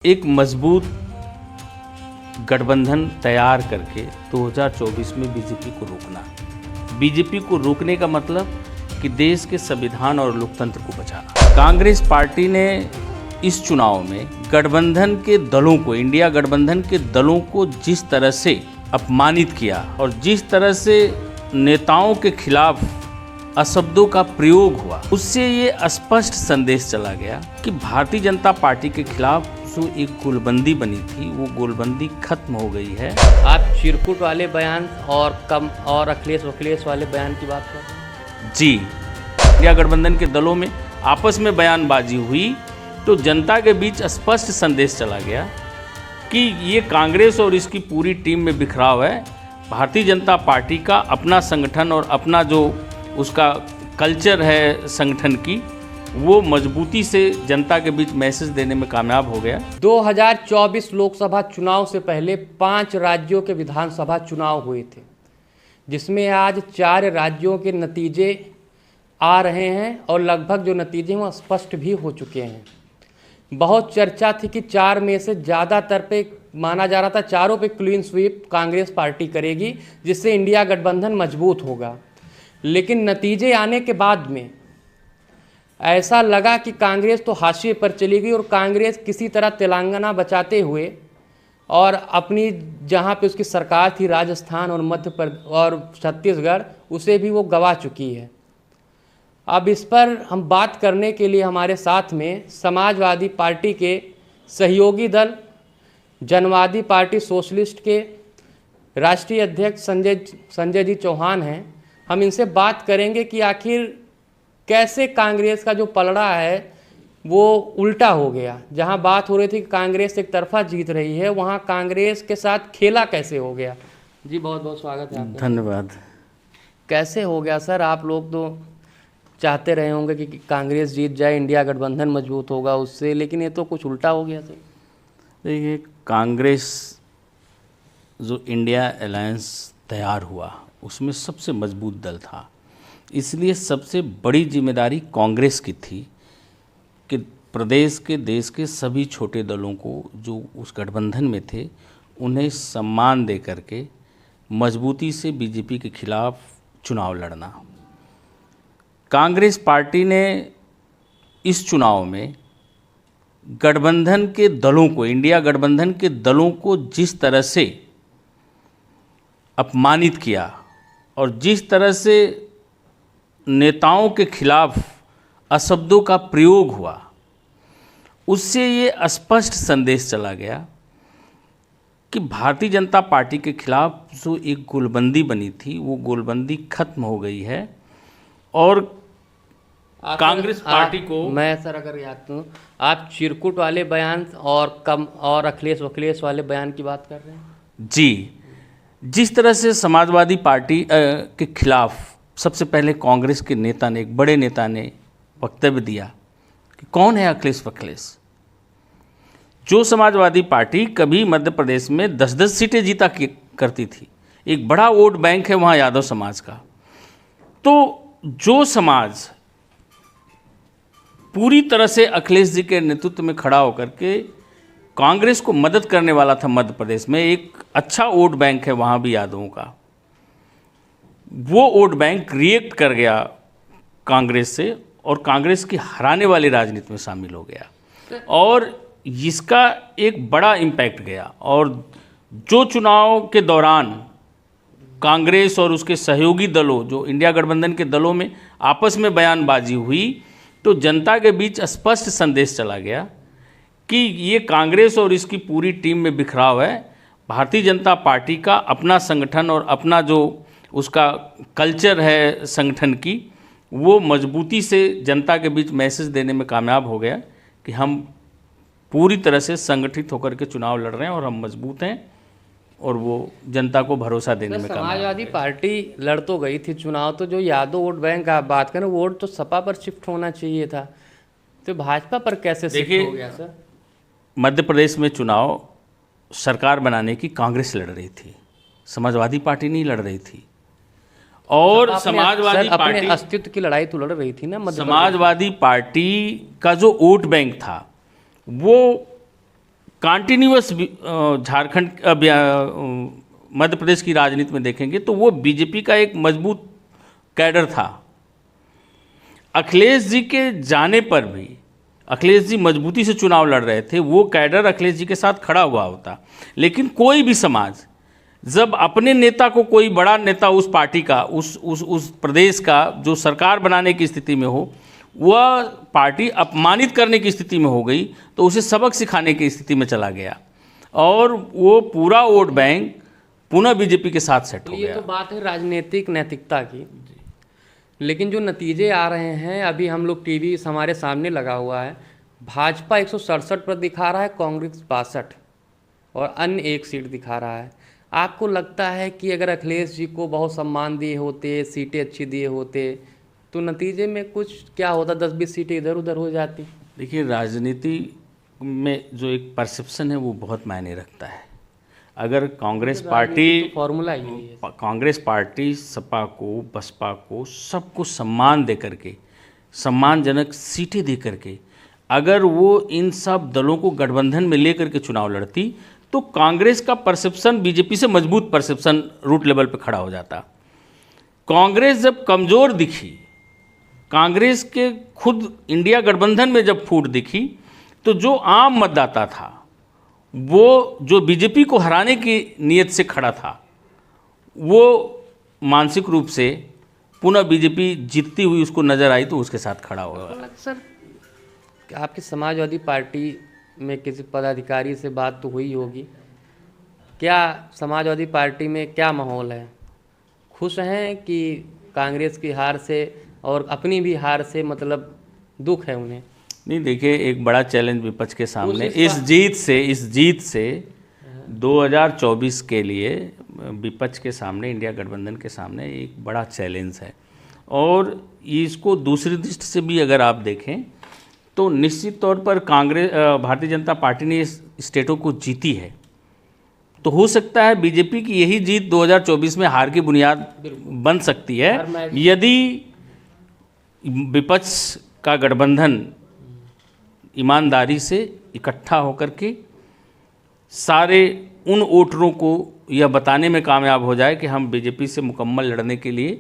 एक मजबूत गठबंधन तैयार करके 2024 में बीजेपी को रोकने का मतलब कि देश के संविधान और लोकतंत्र को बचाना। कांग्रेस पार्टी ने इस चुनाव में गठबंधन के दलों को, इंडिया गठबंधन के दलों को जिस तरह से अपमानित किया और जिस तरह से नेताओं के खिलाफ अशब्दों का प्रयोग हुआ, उससे ये स्पष्ट संदेश चला गया कि भारतीय जनता पार्टी के खिलाफ जो एक गोलबंदी बनी थी वो गोलबंदी खत्म हो गई है। आप चिरकुट वाले बयान और अखिलेश वाले बयान की बात कर जी, इंडिया गठबंधन के दलों में आपस में बयानबाजी हुई तो जनता के बीच स्पष्ट संदेश चला गया कि ये कांग्रेस और इसकी पूरी टीम में बिखराव है। भारतीय जनता पार्टी का अपना संगठन और अपना जो उसका कल्चर है संगठन की, वो मजबूती से जनता के बीच मैसेज देने में कामयाब हो गया। 2024 लोकसभा चुनाव से पहले 5 राज्यों के विधानसभा चुनाव हुए थे, जिसमें आज 4 राज्यों के नतीजे आ रहे हैं और लगभग जो नतीजे हैं वो स्पष्ट भी हो चुके हैं। बहुत चर्चा थी कि 4 में से ज़्यादातर पे माना जा रहा था, चारों पे क्लीन स्वीप कांग्रेस पार्टी करेगी, जिससे इंडिया गठबंधन मजबूत होगा। लेकिन नतीजे आने के बाद में ऐसा लगा कि कांग्रेस तो हाशिए पर चली गई और कांग्रेस किसी तरह तेलंगाना बचाते हुए और अपनी जहां पे उसकी सरकार थी राजस्थान और मध्य प्रदेश और छत्तीसगढ़, उसे भी वो गंवा चुकी है। अब इस पर हम बात करने के लिए हमारे साथ में समाजवादी पार्टी के सहयोगी दल जनवादी पार्टी सोशलिस्ट के राष्ट्रीय अध्यक्ष संजय जी चौहान हैं। हम इनसे बात करेंगे कि आखिर कैसे कांग्रेस का जो पलड़ा है वो उल्टा हो गया। जहां बात हो रही थी कि कांग्रेस एक तरफा जीत रही है, वहां कांग्रेस के साथ खेला कैसे हो गया। जी बहुत बहुत स्वागत है आपका। धन्यवाद। कैसे हो गया सर? आप लोग तो चाहते रहे होंगे कि कांग्रेस जीत जाए, इंडिया गठबंधन मजबूत होगा उससे, लेकिन ये तो कुछ उल्टा हो गया सर। देखिए, कांग्रेस जो इंडिया अलायंस तैयार हुआ उसमें सबसे मजबूत दल था, इसलिए सबसे बड़ी जिम्मेदारी कांग्रेस की थी कि प्रदेश के, देश के सभी छोटे दलों को जो उस गठबंधन में थे उन्हें सम्मान दे करके मजबूती से बीजेपी के खिलाफ चुनाव लड़ना। कांग्रेस पार्टी ने इस चुनाव में गठबंधन के दलों को, इंडिया गठबंधन के दलों को जिस तरह से अपमानित किया और जिस तरह से नेताओं के खिलाफ अशब्दों का प्रयोग हुआ, उससे ये स्पष्ट संदेश चला गया कि भारतीय जनता पार्टी के खिलाफ जो एक गोलबंदी बनी थी वो गोलबंदी खत्म हो गई है। और कांग्रेस पार्टी को मैं सर अगर याद करूँ, आप चिरकुट वाले बयान और अखिलेश वाले बयान की बात कर रहे हैं। जी, जिस तरह से समाजवादी पार्टी के खिलाफ सबसे पहले कांग्रेस के नेता ने, एक बड़े नेता ने वक्तव्य दिया कि कौन है अखिलेश। जो समाजवादी पार्टी कभी मध्य प्रदेश में 10-10 सीटें जीता करती थी, एक बड़ा वोट बैंक है वहाँ यादव समाज का, तो जो समाज पूरी तरह से अखिलेश जी के नेतृत्व में खड़ा होकर के कांग्रेस को मदद करने वाला था मध्य प्रदेश में, एक अच्छा वोट बैंक है वहाँ भी यादवों का, वो वोट बैंक रिएक्ट कर गया कांग्रेस से और कांग्रेस की हराने वाली राजनीति में शामिल हो गया और इसका एक बड़ा इम्पैक्ट गया। और जो चुनाव के दौरान कांग्रेस और उसके सहयोगी दलों, जो इंडिया गठबंधन के दलों में आपस में बयानबाजी हुई तो जनता के बीच स्पष्ट संदेश चला गया कि ये कांग्रेस और इसकी पूरी टीम में बिखराव है। भारतीय जनता पार्टी का अपना संगठन और अपना जो उसका कल्चर है संगठन की, वो मजबूती से जनता के बीच मैसेज देने में कामयाब हो गया कि हम पूरी तरह से संगठित होकर के चुनाव लड़ रहे हैं और हम मजबूत हैं, और वो जनता को भरोसा देने में कामयाब। समाजवादी पार्टी लड़ तो गई थी चुनाव, तो जो यादव वोट बैंक आप बात करें, वोट तो सपा पर शिफ्ट होना चाहिए था, तो भाजपा पर कैसे शिफ्ट हो गया सर? मध्य प्रदेश में चुनाव सरकार बनाने की कांग्रेस लड़ रही थी, समाजवादी पार्टी नहीं लड़ रही थी। और समाजवादी पार्टी अपने अस्तित्व की लड़ाई तो लड़ रही थी ना। समाजवादी पार्टी का जो वोट बैंक था वो कॉन्टिन्यूअस झारखंड मध्य प्रदेश की राजनीति में देखेंगे तो वो बीजेपी का एक मजबूत कैडर था। अखिलेश जी के जाने पर भी, अखिलेश जी मजबूती से चुनाव लड़ रहे थे, वो कैडर अखिलेश जी के साथ खड़ा हुआ होता। लेकिन कोई भी समाज जब अपने नेता को, कोई बड़ा नेता उस पार्टी का, उस प्रदेश का जो सरकार बनाने की स्थिति में हो, वह पार्टी अपमानित करने की स्थिति में हो गई तो उसे सबक सिखाने की स्थिति में चला गया और वो पूरा वोट बैंक पुनः बीजेपी के साथ सेट हो गया। ये तो बात है राजनीतिक नैतिकता की, लेकिन जो नतीजे आ रहे हैं, अभी हम लोग टीवी हमारे सामने लगा हुआ है, भाजपा 167 पर दिखा रहा है, कांग्रेस 62 और अन्य 1 सीट दिखा रहा है। आपको लगता है कि अगर अखिलेश जी को बहुत सम्मान दिए होते, सीटें अच्छी दिए होते, तो नतीजे में कुछ क्या होता, 10-20 सीटें इधर उधर हो जाती? देखिए, राजनीति में जो एक परसेप्शन है वो बहुत मायने रखता है। अगर कांग्रेस पार्टी, तो फॉर्मूला ही है, कांग्रेस पार्टी सपा को, बसपा को, सबको सम्मान दे करके, सम्मानजनक सीटें दे करके अगर वो इन सब दलों को गठबंधन में लेकर के चुनाव लड़ती तो कांग्रेस का परसेप्शन बीजेपी से मजबूत परसेप्शन रूट लेवल पे खड़ा हो जाता। कांग्रेस जब कमज़ोर दिखी, कांग्रेस के खुद इंडिया गठबंधन में जब फूट दिखी, तो जो आम मतदाता था, वो जो बीजेपी को हराने की नीयत से खड़ा था, वो मानसिक रूप से पुनः बीजेपी जीतती हुई उसको नज़र आई तो उसके साथ खड़ा हुआ। सर, आपकी समाजवादी पार्टी में किसी पदाधिकारी से बात तो हुई होगी, क्या समाजवादी पार्टी में क्या माहौल है? खुश हैं कि कांग्रेस की हार से और अपनी भी हार से, मतलब दुख है उन्हें? नहीं, देखिए, एक बड़ा चैलेंज विपक्ष के सामने इस जीत से 2024 के लिए विपक्ष के सामने, इंडिया गठबंधन के सामने एक बड़ा चैलेंज है। और इसको दूसरी दृष्टि से भी अगर आप देखें तो निश्चित तौर पर भारतीय जनता पार्टी ने इस स्टेटों को जीती है, तो हो सकता है बीजेपी की यही जीत 2024 में हार की बुनियाद बन सकती है, यदि विपक्ष का गठबंधन ईमानदारी से इकट्ठा होकर के सारे उन वोटरों को यह बताने में कामयाब हो जाए कि हम बीजेपी से मुकम्मल लड़ने के लिए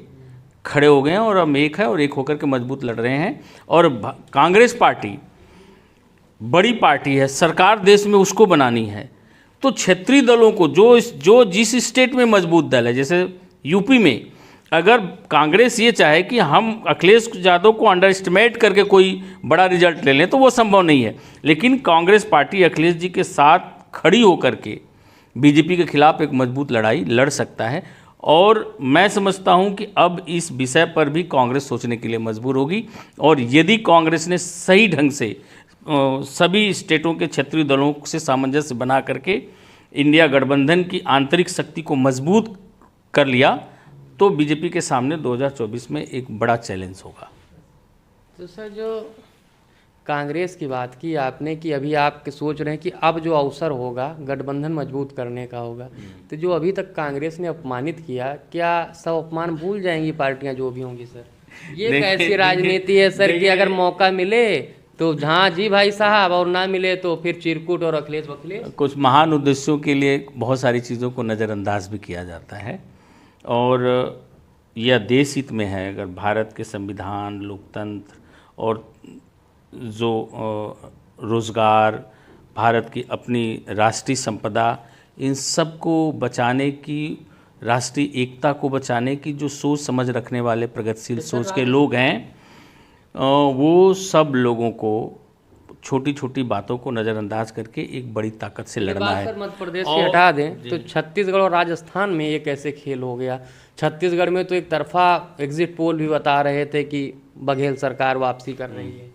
खड़े हो गए हैं और हम एक है और एक होकर के मजबूत लड़ रहे हैं। और कांग्रेस पार्टी बड़ी पार्टी है, सरकार देश में उसको बनानी है, तो क्षेत्रीय दलों को जो जिस स्टेट में मजबूत दल है, जैसे यूपी में अगर कांग्रेस ये चाहे कि हम अखिलेश यादव को अंडर एस्टिमेट करके कोई बड़ा रिजल्ट ले लें तो वो संभव नहीं है, लेकिन कांग्रेस पार्टी अखिलेश जी के साथ खड़ी होकर के बीजेपी के खिलाफ एक मजबूत लड़ाई लड़ सकता है। और मैं समझता हूं कि अब इस विषय पर भी कांग्रेस सोचने के लिए मजबूर होगी, और यदि कांग्रेस ने सही ढंग से सभी स्टेटों के क्षेत्रीय दलों से सामंजस्य बना करके इंडिया गठबंधन की आंतरिक शक्ति को मजबूत कर लिया तो बीजेपी के सामने 2024 में एक बड़ा चैलेंज होगा। तो सर, जो कांग्रेस की बात की आपने कि अभी आप सोच रहे हैं कि अब जो अवसर होगा गठबंधन मजबूत करने का होगा, तो जो अभी तक कांग्रेस ने अपमानित किया, क्या सब अपमान भूल जाएंगी पार्टियां जो भी होंगी? सर, ये कैसी राजनीति है सर कि अगर मौका मिले तो हाँ जी भाई साहब, और ना मिले तो फिर चिरकुट और अखिलेश वखिलेश? कुछ महान उद्देश्यों के लिए बहुत सारी चीज़ों को नज़रअंदाज भी किया जाता है, और यह देश हित में है। अगर भारत के संविधान, लोकतंत्र और जो रोज़गार, भारत की अपनी राष्ट्रीय संपदा, इन सब को बचाने की, राष्ट्रीय एकता को बचाने की जो सोच समझ रखने वाले प्रगतिशील सोच के लोग हैं, वो सब लोगों को छोटी छोटी बातों को नज़रअंदाज करके एक बड़ी ताकत से लड़ना है। मध्य प्रदेश से हटा दें तो छत्तीसगढ़ और राजस्थान में ये कैसे खेल हो गया? छत्तीसगढ़ में तो एक तरफा एग्जिट पोल भी बता रहे थे कि बघेल सरकार वापसी कर रही है।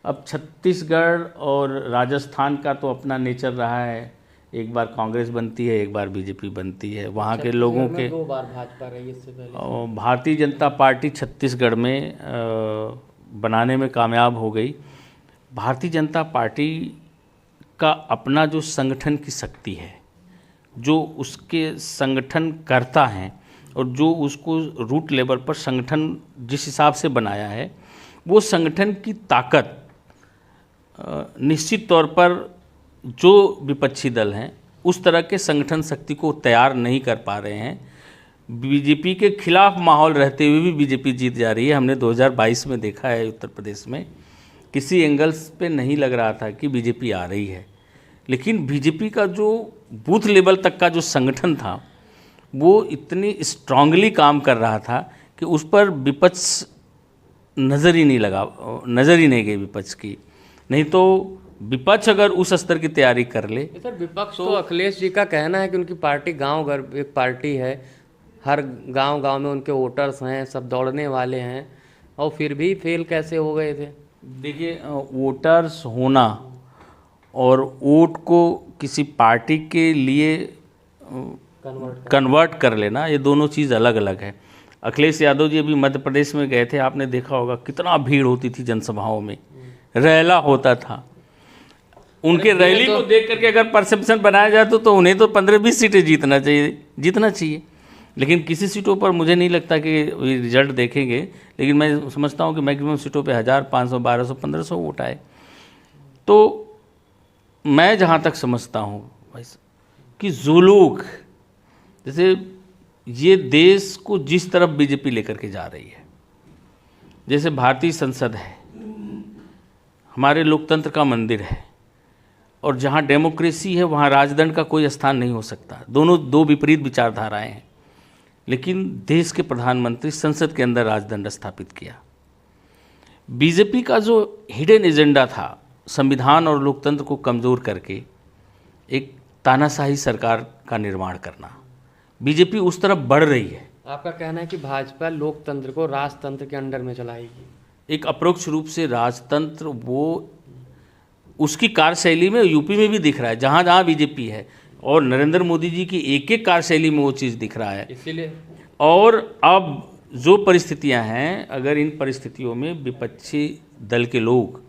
अब छत्तीसगढ़ और राजस्थान का तो अपना नेचर रहा है, एक बार कांग्रेस बनती है, एक बार बीजेपी बनती है। वहाँ के लोगों के 2 बार भाजपा रही इससे पहले। भारतीय जनता पार्टी छत्तीसगढ़ में बनाने में कामयाब हो गई। भारतीय जनता पार्टी का अपना जो संगठन की शक्ति है, जो उसके संगठन करता है और जो उसको रूट लेवल पर संगठन जिस हिसाब से बनाया है, वो संगठन की ताकत निश्चित तौर पर जो विपक्षी दल हैं उस तरह के संगठन शक्ति को तैयार नहीं कर पा रहे हैं। बीजेपी के खिलाफ माहौल रहते हुए भी बीजेपी जीत जा रही है। हमने 2022 में देखा है उत्तर प्रदेश में किसी एंगल्स पे नहीं लग रहा था कि बीजेपी आ रही है, लेकिन बीजेपी का जो बूथ लेवल तक का जो संगठन था वो इतनी स्ट्रांगली काम कर रहा था कि उस पर विपक्ष नज़र ही नहीं गई विपक्ष की। नहीं तो विपक्ष अगर उस स्तर की तैयारी कर ले। सर विपक्ष तो अखिलेश जी का कहना है कि उनकी पार्टी गांव घर एक पार्टी है, हर गांव में उनके वोटर्स हैं, सब दौड़ने वाले हैं, और फिर भी फेल कैसे हो गए थे? देखिए, वोटर्स होना और वोट को किसी पार्टी के लिए कन्वर्ट कर लेना, ये दोनों चीज़ अलग अलग है। अखिलेश यादव जी अभी मध्य प्रदेश में गए थे, आपने देखा होगा कितना भीड़ होती थी जनसभाओं में, रैला होता था। उनके रैली को देख करके अगर परसेप्शन बनाया जाए तो उन्हें तो 15-20 सीटें जीतना चाहिए, लेकिन किसी सीटों पर मुझे नहीं लगता कि रिजल्ट देखेंगे, लेकिन मैं समझता हूँ कि मैक्सिमम सीटों पे 1000, 500, 1200, 1500 वोट आए। तो मैं जहाँ तक समझता हूँ भाई कि जो लोग, जैसे ये देश को जिस तरफ बीजेपी लेकर के जा रही है, जैसे भारतीय संसद है, हमारे लोकतंत्र का मंदिर है, और जहाँ डेमोक्रेसी है वहाँ राजदंड का कोई स्थान नहीं हो सकता। दोनों दो विपरीत विचारधाराएं हैं, लेकिन देश के प्रधानमंत्री संसद के अंदर राजदंड स्थापित किया। बीजेपी का जो हिडन एजेंडा था संविधान और लोकतंत्र को कमज़ोर करके एक तानाशाही सरकार का निर्माण करना, बीजेपी उस तरफ बढ़ रही है। आपका कहना है कि भाजपा लोकतंत्र को राजतंत्र के अंडर में चलाएगी? एक अप्रोक्ष रूप से राजतंत्र वो उसकी कार्यशैली में यूपी में भी दिख रहा है, जहाँ जहाँ बीजेपी है, और नरेंद्र मोदी जी की एक एक कार्यशैली में वो चीज़ दिख रहा है। इसीलिए और अब जो परिस्थितियां हैं, अगर इन परिस्थितियों में विपक्षी दल के लोग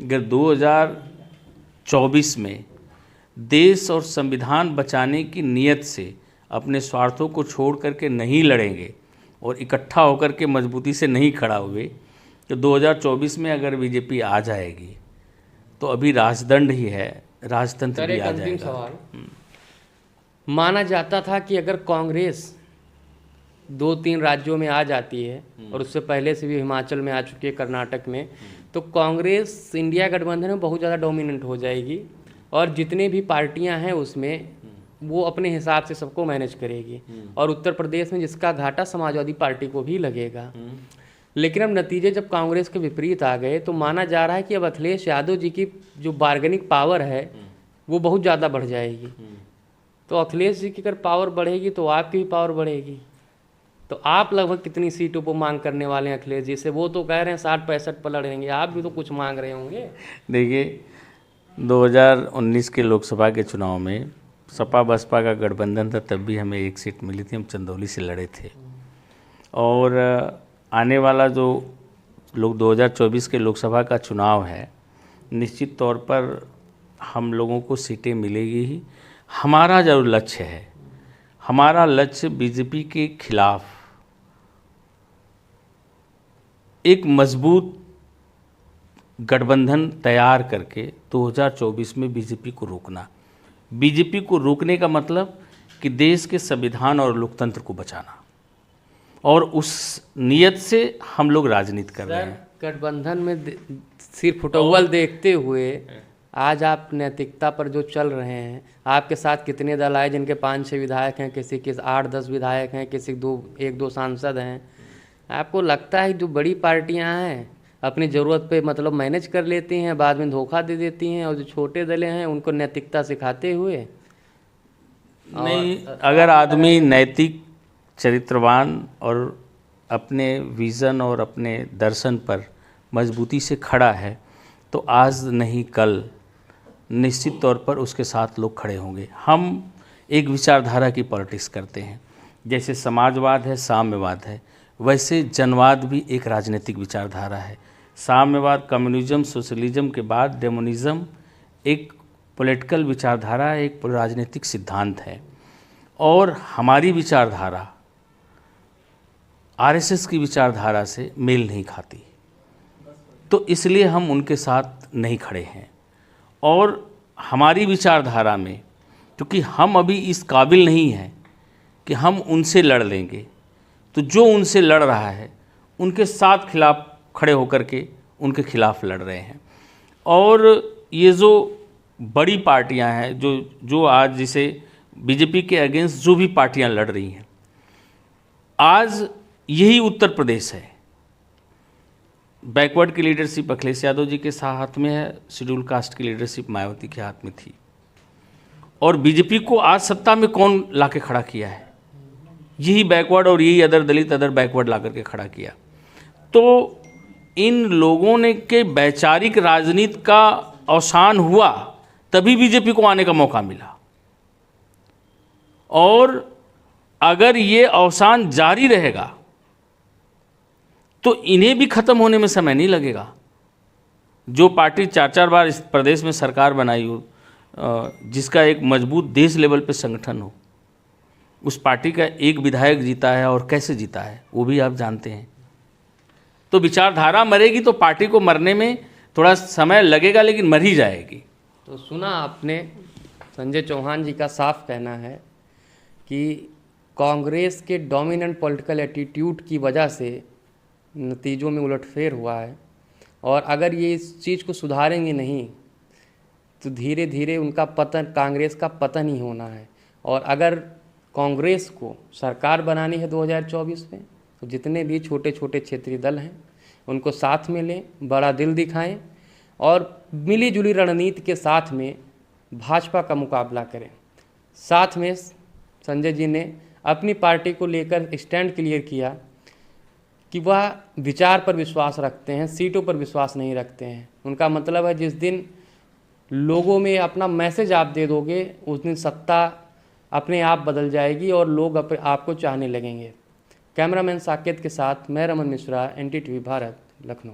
अगर 2024 में देश और संविधान बचाने की नीयत से अपने स्वार्थों को छोड़ करके नहीं लड़ेंगे और इकट्ठा होकर के मजबूती से नहीं खड़ा हुए, तो 2024 में अगर बीजेपी आ जाएगी तो अभी राजदंड ही है, राजतंत्र भी आ जाएगा। सवाल, माना जाता था कि अगर कांग्रेस 2-3 राज्यों में आ जाती है, और उससे पहले से भी हिमाचल में आ चुकी है, कर्नाटक में, तो कांग्रेस इंडिया गठबंधन में बहुत ज़्यादा डोमिनेंट हो जाएगी, और जितने भी पार्टियां हैं उसमें वो अपने हिसाब से सबको मैनेज करेगी, और उत्तर प्रदेश में जिसका घाटा समाजवादी पार्टी को भी लगेगा। लेकिन अब नतीजे जब कांग्रेस के विपरीत आ गए, तो माना जा रहा है कि अब अखिलेश यादव जी की जो बार्गेनिंग पावर है वो बहुत ज़्यादा बढ़ जाएगी। तो अखिलेश जी की अगर पावर बढ़ेगी तो आपकी भी पावर बढ़ेगी। तो आप लगभग कितनी सीटों पर मांग करने वाले हैं अखिलेश जी से? वो तो कह रहे हैं 60-65 पर लड़ेंगे, आप भी तो कुछ मांग रहे होंगे। देखिए, 2019 के लोकसभा के चुनाव में सपा बसपा का गठबंधन था, तब भी हमें 1 सीट मिली थी, हम चंदौली से लड़े थे। और आने वाला जो 2024 के लोकसभा का चुनाव है, निश्चित तौर पर हम लोगों को सीटें मिलेगी ही। हमारा जो लक्ष्य है, हमारा लक्ष्य बीजेपी के खिलाफ एक मजबूत गठबंधन तैयार करके 2024 में बीजेपी को रोकना। बीजेपी को रोकने का मतलब कि देश के संविधान और लोकतंत्र को बचाना, और उस नियत से हम लोग राजनीति कर रहे हैं। गठबंधन में सिर्फ फुटबॉल देखते हुए आज आप नैतिकता पर जो चल रहे हैं, आपके साथ कितने दल आए जिनके 5-6 विधायक हैं, किसी के 8-10 विधायक हैं, किसी 1-2 सांसद हैं। आपको लगता है जो बड़ी पार्टियां हैं अपनी ज़रूरत पे मतलब मैनेज कर लेती हैं, बाद में धोखा दे देती हैं, और जो छोटे दलें हैं उनको नैतिकता सिखाते हुए? नहीं, अगर आदमी नैतिक, चरित्रवान और अपने विज़न और अपने दर्शन पर मजबूती से खड़ा है, तो आज नहीं कल निश्चित तौर पर उसके साथ लोग खड़े होंगे। हम एक विचारधारा की पॉलिटिक्स करते हैं, जैसे समाजवाद है, साम्यवाद है, वैसे जनवाद भी एक राजनीतिक विचारधारा है। साम्यवाद, कम्युनिज्म, सोशलिज्म के बाद डेमोनिज्म एक पॉलिटिकल विचारधारा, एक राजनीतिक सिद्धांत है, और हमारी विचारधारा आरएसएस की विचारधारा से मेल नहीं खाती, तो इसलिए हम उनके साथ नहीं खड़े हैं। और हमारी विचारधारा में, क्योंकि हम अभी इस काबिल नहीं हैं कि हम उनसे लड़ लेंगे, तो जो उनसे लड़ रहा है उनके साथ खिलाफ खड़े होकर के उनके खिलाफ लड़ रहे हैं। और ये जो बड़ी पार्टियां हैं, जो आज जिसे बीजेपी के अगेंस्ट जो भी पार्टियां लड़ रही हैं, आज यही उत्तर प्रदेश है। बैकवर्ड की लीडरशिप अखिलेश यादव जी के हाथ में है, शेड्यूल कास्ट की लीडरशिप मायावती के हाथ में थी। और बीजेपी को आज सत्ता में कौन लाके खड़ा किया है? यही बैकवर्ड और यही अदर दलित अदर बैकवर्ड ला करके खड़ा किया। तो इन लोगों ने के वैचारिक राजनीति का अवसान हुआ, तभी बीजेपी को आने का मौका मिला। और अगर ये अवसान जारी रहेगा तो इन्हें भी खत्म होने में समय नहीं लगेगा। जो पार्टी 4-4 बार इस प्रदेश में सरकार बनाई हो, जिसका एक मजबूत देश लेवल पे संगठन हो, उस पार्टी का एक विधायक जीता है, और कैसे जीता है वो भी आप जानते हैं। तो विचारधारा मरेगी तो पार्टी को मरने में थोड़ा समय लगेगा, लेकिन मर ही जाएगी। तो सुना आपने, संजय चौहान जी का साफ कहना है कि कांग्रेस के डोमिनेंट पॉलिटिकल एटीट्यूड की वजह से नतीजों में उलटफेर हुआ है, और अगर ये इस चीज़ को सुधारेंगे नहीं तो धीरे धीरे उनका पतन, कांग्रेस का पतन ही होना है। और अगर कांग्रेस को सरकार बनानी है 2024 में, तो जितने भी छोटे छोटे क्षेत्रीय दल हैं उनको साथ में लें, बड़ा दिल दिखाएं और मिली जुली रणनीति के साथ में भाजपा का मुकाबला करें। साथ में संजय जी ने अपनी पार्टी को लेकर स्टैंड क्लियर किया कि वह विचार पर विश्वास रखते हैं, सीटों पर विश्वास नहीं रखते हैं। उनका मतलब है जिस दिन लोगों में अपना मैसेज आप दे दोगे, उस दिन सत्ता अपने आप बदल जाएगी और लोग आपको चाहने लगेंगे। कैमरामैन साकेत के साथ मैं रमन मिश्रा, NDTV भारत, लखनऊ।